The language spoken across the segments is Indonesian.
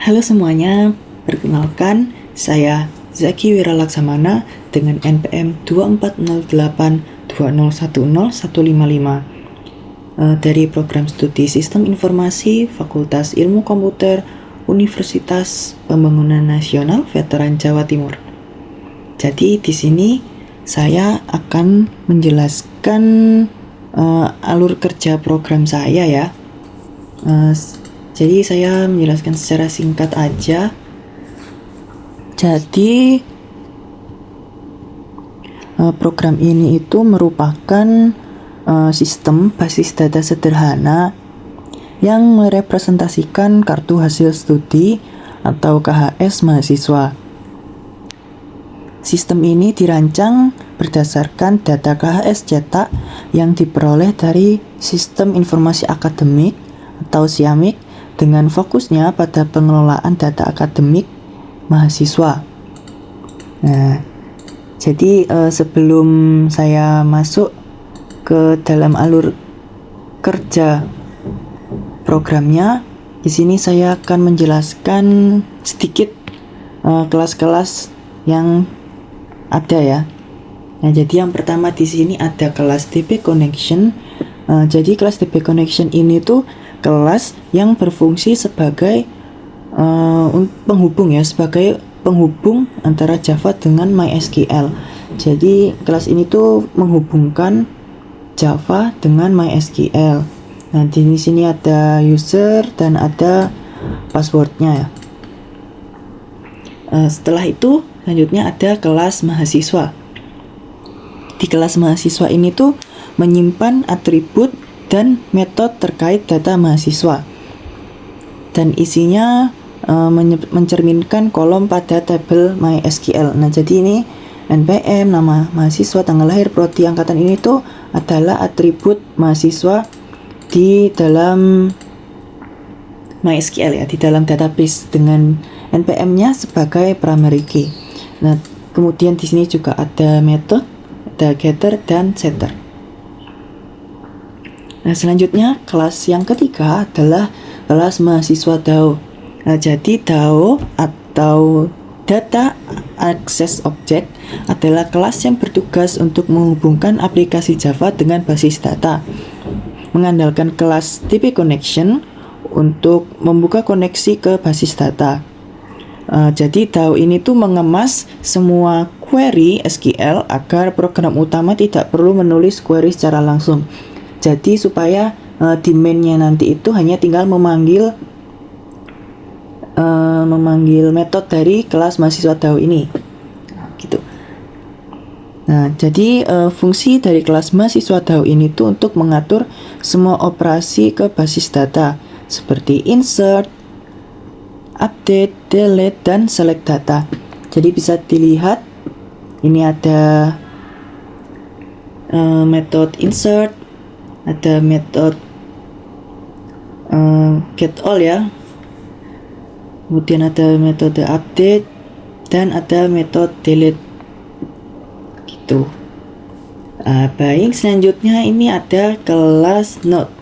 Halo semuanya, perkenalkan saya Zaki Wiralaksamana dengan NPM 240820101155 dari Program Studi Sistem Informasi Fakultas Ilmu Komputer Universitas Pembangunan Nasional Veteran Jawa Timur. Jadi di sini saya akan menjelaskan alur kerja program saya ya. Jadi saya menjelaskan secara singkat aja. Jadi program ini itu merupakan sistem basis data sederhana yang merepresentasikan kartu hasil studi atau KHS mahasiswa. Sistem ini dirancang berdasarkan data KHS cetak yang diperoleh dari Sistem Informasi Akademik atau SIAMIK dengan fokusnya pada pengelolaan data akademik mahasiswa. Nah, jadi sebelum saya masuk ke dalam alur kerja programnya, di sini saya akan menjelaskan sedikit kelas-kelas yang ada ya. Nah, jadi yang pertama di sini ada kelas DB Connection. Jadi kelas DB Connection ini tuh kelas yang berfungsi sebagai penghubung ya, sebagai penghubung antara Java dengan MySQL. Jadi kelas ini tuh menghubungkan Java dengan MySQL. Nah, di sini ada user dan ada passwordnya ya. Setelah itu selanjutnya ada kelas mahasiswa. Di kelas mahasiswa ini tuh menyimpan atribut dan metode terkait data mahasiswa, dan isinya mencerminkan kolom pada tabel MySQL. Nah, jadi ini NPM, nama mahasiswa, tanggal lahir, prodi, angkatan, ini tuh adalah atribut mahasiswa di dalam MySQL ya, di dalam database dengan NPM-nya sebagai primary key. Nah, kemudian di sini juga ada metode, ada getter dan setter. Nah, selanjutnya kelas yang ketiga adalah kelas mahasiswa DAO. Nah, jadi DAO atau Data Access Object adalah kelas yang bertugas untuk menghubungkan aplikasi Java dengan basis data, mengandalkan kelas DB Connection untuk membuka koneksi ke basis data. Jadi DAO ini tuh mengemas semua query SQL agar program utama tidak perlu menulis query secara langsung. Jadi supaya demand-nya nanti itu hanya tinggal memanggil metode dari kelas mahasiswa DAO ini, gitu. Nah, jadi fungsi dari kelas mahasiswa DAO ini tuh untuk mengatur semua operasi ke basis data seperti insert, update, delete, dan select data. Jadi bisa dilihat ini ada metode insert, ada metode get all ya, kemudian ada metode update dan ada metode delete gitu. Baik, selanjutnya ini ada kelas node.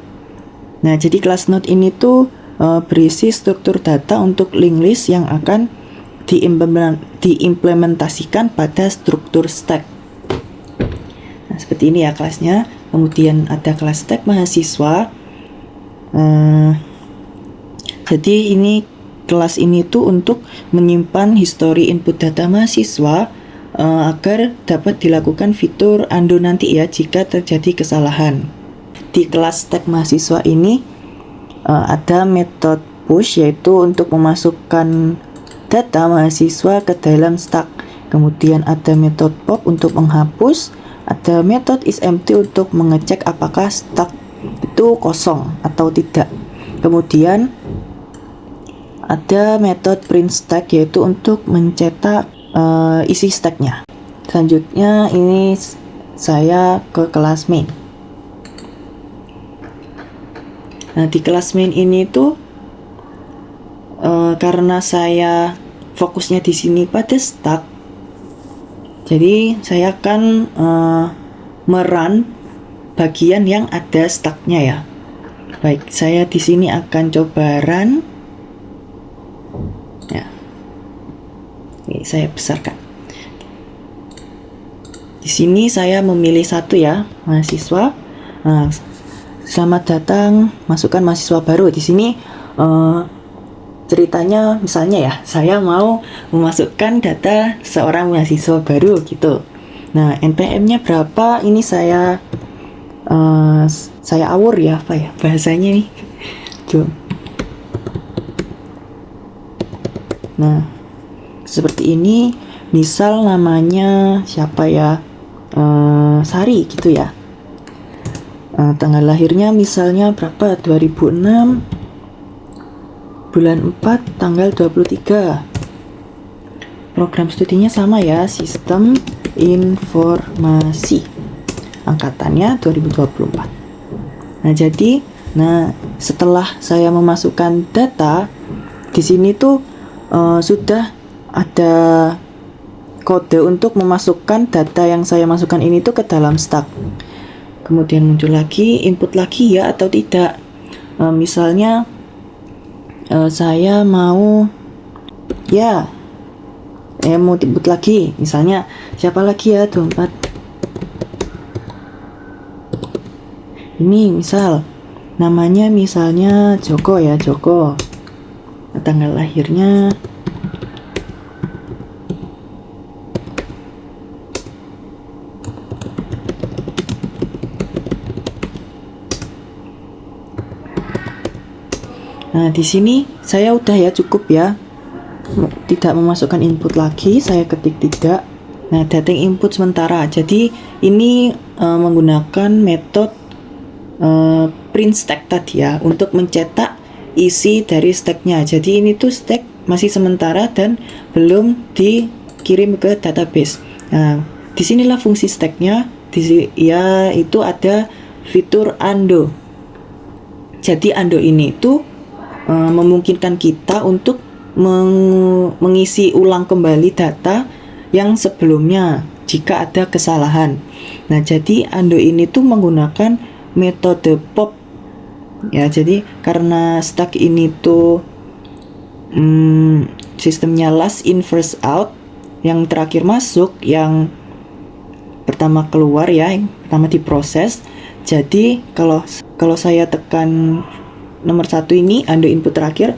Nah, jadi kelas node ini tuh berisi struktur data untuk link list yang akan diimplementasikan pada struktur stack. Nah, seperti ini ya kelasnya. Kemudian ada kelas stack mahasiswa. Jadi ini kelas ini tuh untuk menyimpan histori input data mahasiswa agar dapat dilakukan fitur undo nanti ya jika terjadi kesalahan. Di kelas stack mahasiswa ini ada metode push, yaitu untuk memasukkan data mahasiswa ke dalam stack. Kemudian ada metode pop untuk menghapus, ada metode isEmpty untuk mengecek apakah stack itu kosong atau tidak. Kemudian ada metode print stack, yaitu untuk mencetak isi stacknya. Selanjutnya ini saya ke kelas main. Nah, di kelas main ini tuh karena saya fokusnya di sini pada stack, jadi saya akan merun bagian yang ada stacknya ya. Baik, saya di sini akan coba run. Ini saya besarkan. Di sini saya memilih satu ya, mahasiswa. Nah, selamat datang, masukkan mahasiswa baru. Di sini ceritanya misalnya ya, saya mau memasukkan data seorang mahasiswa baru gitu. Nah, NPM-nya berapa? Ini saya awur ya, apa ya bahasanya nih. Nah, seperti ini. Misal namanya siapa ya? Sari gitu ya. Tanggal lahirnya misalnya berapa? 2006 bulan 4 tanggal 23. Program studinya sama ya, Sistem Informasi. Angkatannya 2024. Nah, setelah saya memasukkan data, di sini tuh sudah ada kode untuk memasukkan data yang saya masukkan ini tuh ke dalam stack. Kemudian muncul lagi, input lagi ya atau tidak. Misalnya saya mau mau input lagi. Misalnya siapa lagi ya, 24. Ini misal namanya misalnya Joko ya, Joko. Tanggal lahirnya Nah, di sini saya udah ya, cukup ya. Tidak memasukkan input lagi, saya ketik tidak. Nah, data input sementara. Jadi ini menggunakan metode print stack tadi ya, untuk mencetak isi dari stacknya. Jadi ini tuh stack masih sementara dan belum dikirim ke database. Nah, disinilah fungsi stacknya. Ya, itu ada fitur undo. Jadi undo ini tuh memungkinkan kita untuk mengisi ulang kembali data yang sebelumnya jika ada kesalahan. Nah, jadi undo ini tuh menggunakan metode pop ya. Jadi karena stack ini tuh sistemnya last in first out, yang terakhir masuk yang pertama keluar ya, yang pertama diproses. Jadi kalau saya tekan nomor 1 ini undo input terakhir,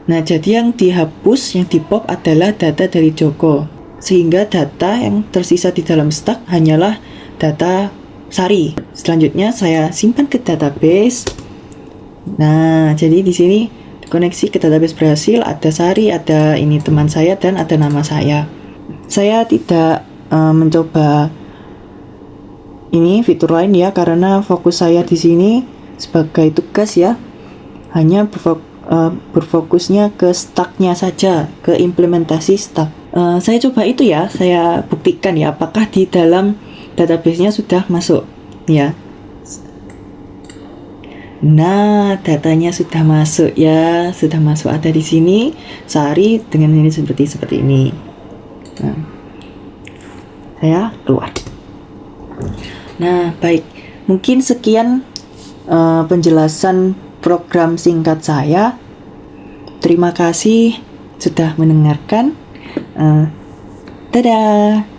nah jadi yang dihapus, yang dipop adalah data dari Joko, sehingga data yang tersisa di dalam stack hanyalah data Sari. Selanjutnya saya simpan ke database. Nah, jadi di sini koneksi ke database berhasil, ada Sari, ada ini teman saya, dan ada nama saya. Saya tidak mencoba ini fitur lain ya, karena fokus saya di sini sebagai tugas ya, hanya berfokusnya ke stacknya saja, ke implementasi stack. Saya coba itu ya, saya buktikan ya apakah di dalam database-nya sudah masuk ya. Nah, datanya sudah masuk ya, sudah masuk, ada di sini Sari dengan ini seperti ini. Nah, saya keluar. Nah, baik, mungkin sekian penjelasan program singkat saya. Terima kasih sudah mendengarkan. Dadah.